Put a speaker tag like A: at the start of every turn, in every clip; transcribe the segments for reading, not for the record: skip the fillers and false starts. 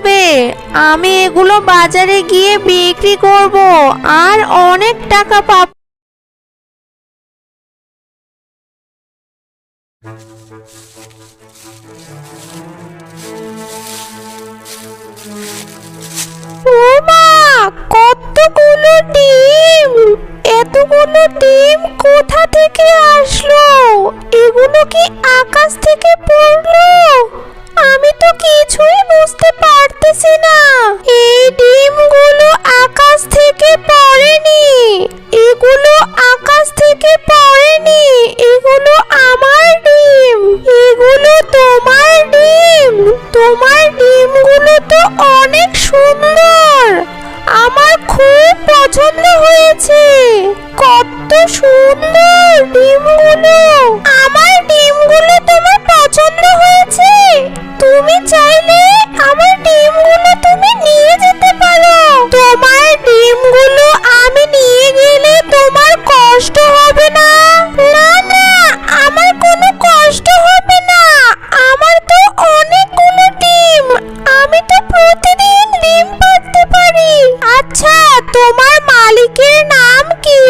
A: হবে। আমি এগুলো বাজারে গিয়ে বিক্রি করব আর অনেক টাকা পাবো। ওমা, কতগুলো ডিম! এতগুলো ডিম কোথা থেকে আসলো? এগুলো কি আকাশ থেকে পড়লো? আমি তো কিছুই বুঝতে পারতেছি না। এই ডিমগুলো আকাশ থেকে পড়েনি, এগুলো আকাশ থেকে পড়েনি, এগুলো আমার ডিম, এগুলো তোমার ডিম। তোমার ডিমগুলো তো অনেক সুন্দর, আমার খুব পছন্দ হয়েছে। কত সুন্দর ডিমগুলো! আমার ডিমগুলো তোমার পছন্দ হয়েছে? তুমি চাইলে আমার ডিমগুলো তুমি নিয়ে যেতে পারো। তোমার ডিমগুলো আমি নিয়ে গেলে তোমার কষ্ট হবে না? না না, আমার কোনো কষ্ট হবে না। আমার তো অনেকগুলো ডিম, আমি তো প্রতিদিন ডিম পাড়তে পারি। আচ্ছা, তোমার মালিকের নাম কি?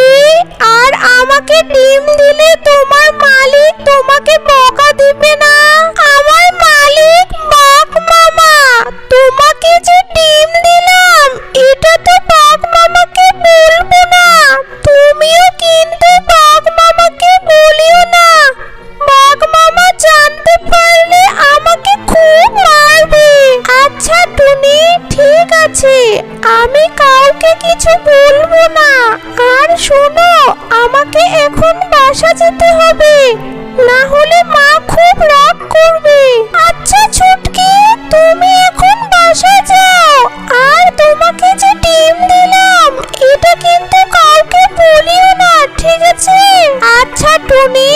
A: আর আমাকে ডিম দিলে তোমার মালিক তোমাকে বকা দিবে না? আমার মালিক বাঘ মামা। তোমাকে যে ডিম দিলাম এটা তো বাঘ মামাকে বলবো না। তুমিও কিন্তু বাঘ মামাকে বলিও না। বাঘ মামা জানতে পারলে আমাকে খুব মারবে। আচ্ছা টুনি, ঠিক আছে, আমি কাউকে কিছু বলবো না। আর শোনো, আমাকে এখন বাসা যেতে হবে, না হলে মা খুব রাগ করবে। আচ্ছা ছুটকি, তুমি এখন বাসা যাও। আর তোমাকে যে ডিম দিলাম এটা কিন্তু কাউকে বলিও না, ঠিক আছে? আচ্ছা টুনি,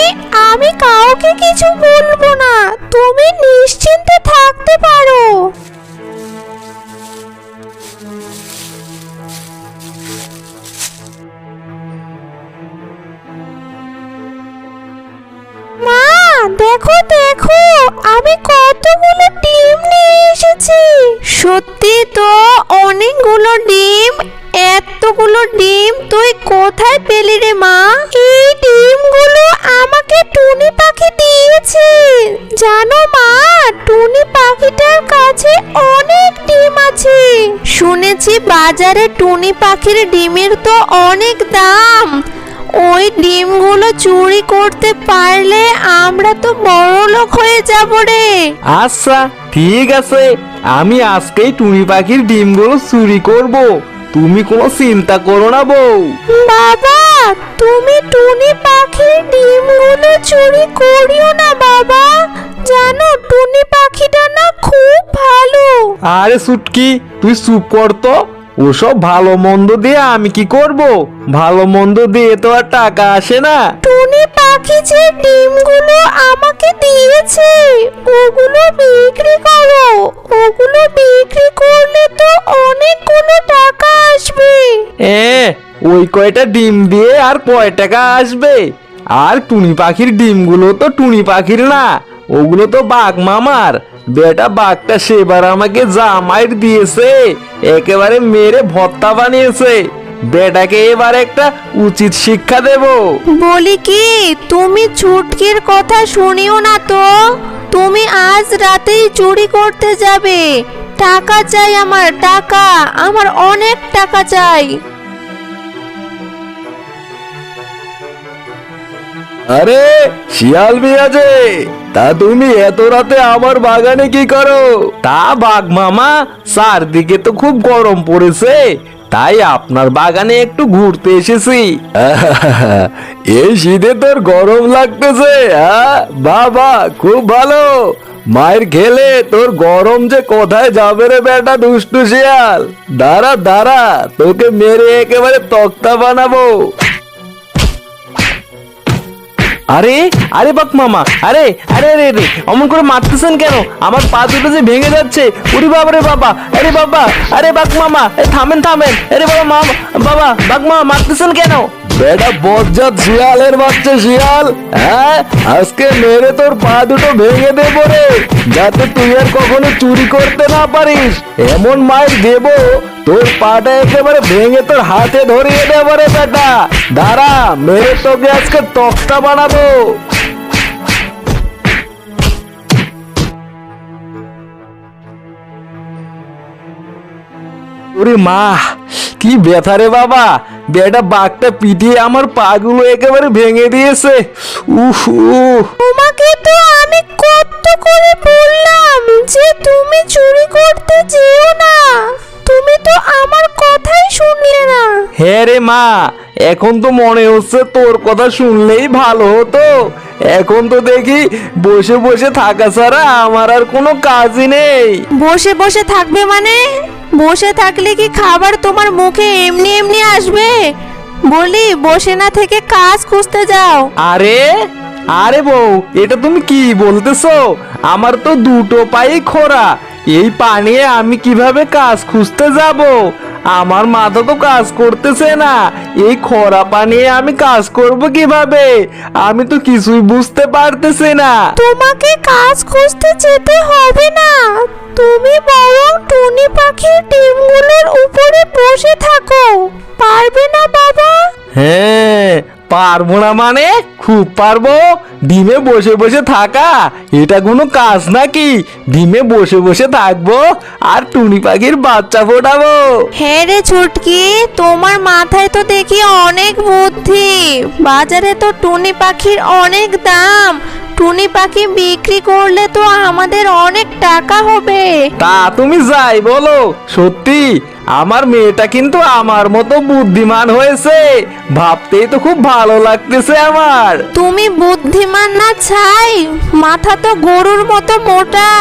A: আমি কাউকে কিছু বলবো না, তুমি নিশ্চিন্তে থাকতে পারো। মা, দেখো দেখো, আমি কতগুলো ডিম নিয়ে এসেছি। সত্যি তো অনেকগুলো ডিম। এতগুলো ডিম তুই কোথায় পেলি রে মা? এই ডিমগুলো আমাকে টুনি পাখি দিয়েছে। জানো মা, টুনি পাখিটার কাছে অনেক ডিম আছে। শুনেছি বাজারে টুনি পাখির ডিমের তো অনেক দাম। ওই ডিমগুলো চুরি করতে পারলে আমরা তো বড়লোক হয়ে যাব রে।
B: আচ্ছা ঠিক আছে, আমি আজকেই টুনি পাখির ডিমগুলো চুরি করব। তুমি কোনো চিন্তা করো না বউ।
A: বাবা, তুমি টুনি পাখির ডিমগুলো চুরি করিও না বাবা। জানো টুনি পাখিটা না খুব ভালো।
B: আরে সুটকি, তুই চুপ কর তো। ওসব ভালো মন্দ দিয়ে আমি কি করব? ভালো মন্দ দিয়ে তো আর টাকা আসে না।
A: টুনি পাখি যে ডিমগুলো আমাকে দিয়েছে ওগুলো বিক্রি করো। ওগুলো বিক্রি করলে তো অনেকগুলো টাকা আসবে।
B: ওই কয়টা ডিম দিয়ে আর কয় টাকা আসবে? আর টুনি পাখির ডিমগুলো তো টুনি পাখির না, ওগুলো তো বাঘ মামার। বেটা বাঘটা সেবার আমাকে জামাইর দিয়েছে, একেবারে মেরে ভর্তা বানিয়েছে। বেটাকে এবার একটা উচিত শিক্ষা দেব।
A: বলি কি, তুমি ছুটকির কথা শুনিও না তো। তুমি আজ রাতেই চুরি করতে যাবে। টাকা চাই আমার, টাকা, আমার অনেক টাকা চাই।
B: আরে শিয়াল মিয়াজে, তা তুমি এত রাতে আমার বাগানে কি করো? তা বাঘ মামা, চারদিকে তো খুব গরম পড়েছে, তাই আপনার বাগানে একটু ঘুরতে এসেছি। এই শীতে তোর গরম লাগতেছে? বাবা খুব ভালো। মায়ের খেলে তোর গরম যে কোথায় যাবে রে বেটা দুষ্টু শিয়াল। দাঁড়া দাঁড়া, তোকে মেরে একেবারে তক্তা বানাবো। আরে আরে বাঘ মামা, আরে আরে আরে রে, অমন করে মারতেছেন কেন? আমার পা দুটো যে ভেঙে যাচ্ছে। ওরে বাবা রে বাবা, আরে বাবা, আরে বাঘ মামা থামেন থামেন। আরে বাবা মামা, বাবা বাঘ মামা মারতেছেন কেন? বেটা বজ্জাত শিয়ালের বাচ্চা শিয়াল, হ্যাঁ আজকে মেরে তোর পা দুটো ভেঙে দেবো রে, যাতে তুই আর কখনো চুরি করতে না পারিস। এমন মায়ের দেবো তোর পাটা একেবারে ভেঙে তোর হাতে ধরিয়ে দেবো রে বেটা। দাঁড়া, মেরে তোকে আজকে তক্তা বানাবো। ওরে মা, কি ব্যথা রে বাবা, বেটা বাঘটা পিটিয়ে আমার পাগুলো একেবারে ভেঙে দিয়েছে। উফ উফ।
A: তোমাকে তো আমি কত করে বললাম যে তুমি চুরি করতে যেও না, তুমি তো আমার কথাই শুনলে না।
B: হ্যাঁ রে মা, এখন তো মনে হচ্ছে তোর কথা শুনলেই ভালো হতো। এখন তো দেখি বসে বসে থাকা ছাড়া আমার আর কোনো কাজই নেই।
A: বসে বসে থাকবে মানে? বসে থাকলে কি খাবার তোমার মুখে এমনি এমনি আসবে? বলি বসে না থেকে কাজ খুঁজতে যাও।
B: আরে আরে বউ, এটা তুমি কি বলতেছো? আমার তো দুটো পাই খোরা, এই পানিয়ে আমি কিভাবে কাজ খুঁজতে যাব? আমার মাথা তো কাজ করতেছে না, এই খরা পানিয়ে আমি কাজ করব কিভাবে? আমি তো কিছুই বুঝতে পারতেছি না।
A: তোমাকে কাজ খুঁজতে যেতে হবে না, তুমি বরং টুনি পাখির ডিমগুলোর উপরে বসে থাকো। পারবে না বাবা?
B: হ্যাঁ, পারবো না মানে? খুব পারবো। ডিমে বসে বসে থাকা এটা কোনো কাজ নাকি? ডিমে বসে বসে থাকবো আর টুনি পাখির বাচ্চা ফোটাবো।
A: হ্যাঁ রে ছুটকি, তোমার মাথায় তো দেখি অনেক বুদ্ধি। বাজারে তো টুনি পাখির অনেক দাম, টুনি পাখি বিক্রি করলে তো আমাদের অনেক টাকা হবে।
B: তা তুমি যাই বলো, সত্যি আমার মেয়েটা কিন্তু আমার মতো বুদ্ধিমান হয়েছে, ভাবতেই তো খুব ভালো লাগতেছে আমার।
A: তুমি বুদ্ধিমান না ছাই, মাথা তো গরুর মতো মোটা।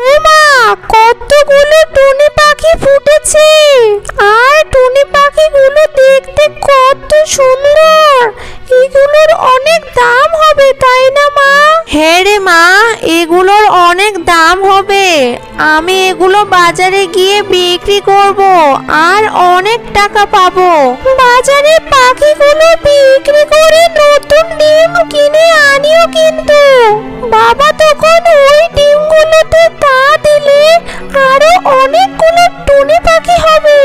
A: ওমা, কতগুলো টুনি পাখি ফুটেছে, আর টুনি পাখিগুলো দেখতে কত সুন্দর। এগুলোর অনেক দাম হবে তাই না মা? হ্যাঁ রে মা, এগুলোর অনেক দাম হবে। আমি এগুলো বাজারে গিয়ে বিক্রি করব আর অনেক টাকা পাবো। বাজারে পাখিগুলো বিক্রি করে নতুন ডিম কিনে আনিও কিন্তু। বাবা তখন ওই ডিমগুলোতে তা দিলে আরো অনেকগুলো টুনি পাখি হবে।